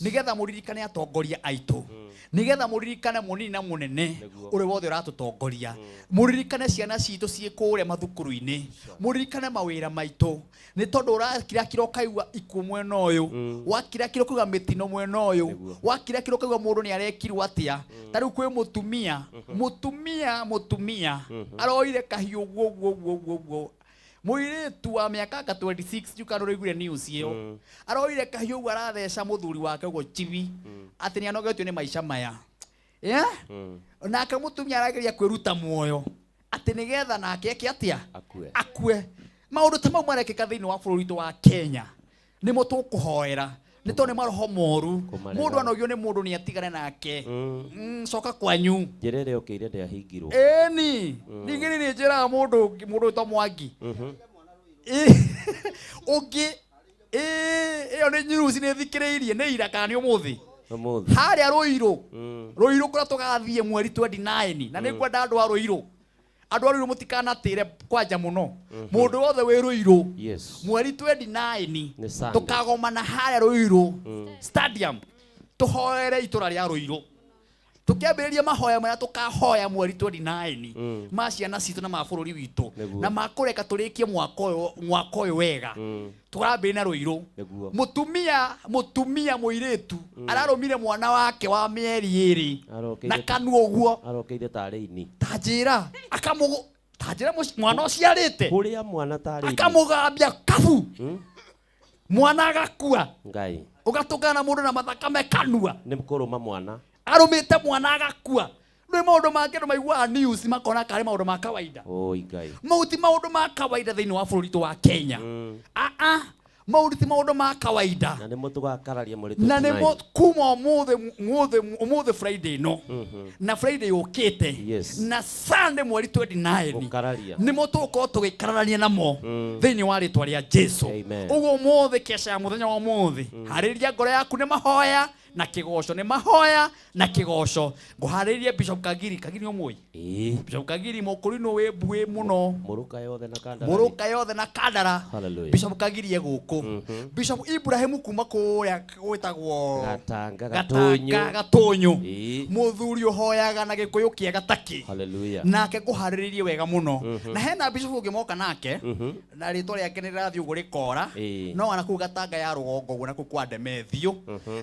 nigetha muririkane atongoria aitu nigetha muririkane munini na munene uri wothe uratutongoria muririkane ciana citu ciikure mathukuru-ini muririkane mawira maitu ni tondu urakira kiro kaigwa ikuo mwena uyu wakira kiro kuga mitino mwena uyu wakira kiro kaigwa mundu ni arekirwo atia tariu kwi mutumia aroire kahiu guo muiritu wa miaka 26 jukaro rigure news iyo aroire kahiu aratheca muthuri wake go chibi ati ni anogetio ni maisha maya na akamutumia arageria kwiruta muoyo ati nigetha nake eke atia akue maundu ta mau marekeka thiini wa bururi wa Kenya ni mo tukuhoera ni tondu ni maroho moru mundu anogio ni mundu ni atigane nake coka kwanyu njirere okire ndia hingirwo ni ningiri ni njira mundu to Mwangi ugi iyo ni news ni thikireirie ni ira kana ni umuthi haria Ruiru kura tugathie mweri 29 na ningwenda andu a Ruiru mutikanatire kwanja muno mundu wothe wi Ruiru mweri 29 tukagomana haria Ruiru stadium tuhoere itura ria Ruiru tukiambiriria mahoya maya tukahoya mweri 29 ma ciana citu na mabururi witu na makureka turikie mwaka uyu wega turambi na Ruiru mutumia muiritu ararumire mwana wake wa mieri 2 na kanu uguo arokeire tareini tajira mwana uciarite kuria mwana tareini akamugambia kabu mwana agakua ngai ugatukana mundu na mathakame kanua ni mkuruma mwana arumite mwana agakua no maundu make no maigua news makona kare maundu ma kawaida ngai maundu ma kawaida thiini wa bururi wa Kenya maundu ma kawaida na nimo tugakararia muri na nimo kuma umuthi Friday no na Friday ukite na Sunday mweri 29 nimo tuko tugikararania namo thiini wa ritwa ria Jesu ugo umuthi kesha ya muthenya wa umuthi hariria ngoro yaku ni mahoya na kigosho ni mahoya na kigosho nguhariria Bishop Kagiri omoi Bishop Kagiri mukuri no we bue muno muruka yothe na kandara Bishop Kagiri eguku Bishop Ibrahim kuma kuria gwitagwo gatonyo muthuri uhoyaga na gikuyu kiega taki nake nguhariririe wega muno na hena Bishop ungimoka nake na ritwa riake ni rathi ugu rikora no ana ku gatanga ya rugongo guna ku kwa Demethio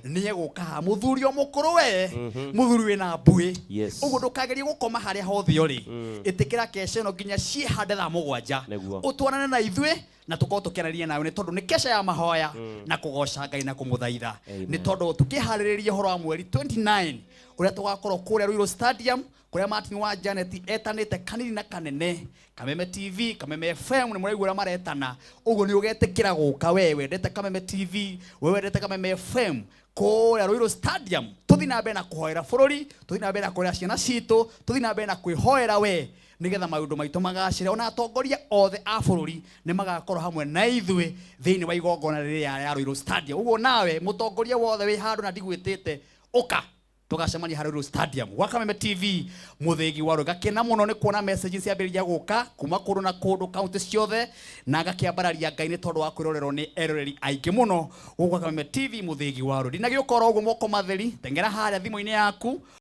ni eguka muthuri omukuru we muthuri we na mbui ugu ndukagerie gukoma haria hothe uri itikira kesha ino nginya cie hande thaa 7 utwanane na ithwe na tuko tukianaria nawe ni tondu ni kesha ya mahoya na kugoca Ngai na kumuthaitha ni tondu tukihariririe horo wa mweri 29 uria tugakorwo kuria Ruiru Stadium kuria Martin wa Janet etanite kanini na kanene Kameme TV Kameme FM ni muraigura maretana ugu ni ugetikira guka wewe ndete Kameme TV wewe ndete Kameme FM kuria Ruiru Stadium tuthi na mbere na kuhoera bururi tuthi na mbere na kuhoera ciana citu tuthi na mbere na kwihoera we nigetha maundu maitu magacire ona atongoria othe a bururi ni magakorwo hamwe na ithwe thiini wa igongona riria ya Ruiru Stadium uguo nawe mutongoria wothe wi handu na ndigwitite uka tugacemania harä Ruiru Stadium gwa Kameme TV muthigi waro gakena muno ni kuona messages ciambiriria guka kuma kundu na kundu kaunti ciothe na gakiambararia Ngai ni tondu wa kwirorerwo ni eroreri aingi muno gwa Kameme TV muthigi waro ndina giukora uguo moko matheri tengera haria thimu-ini yaku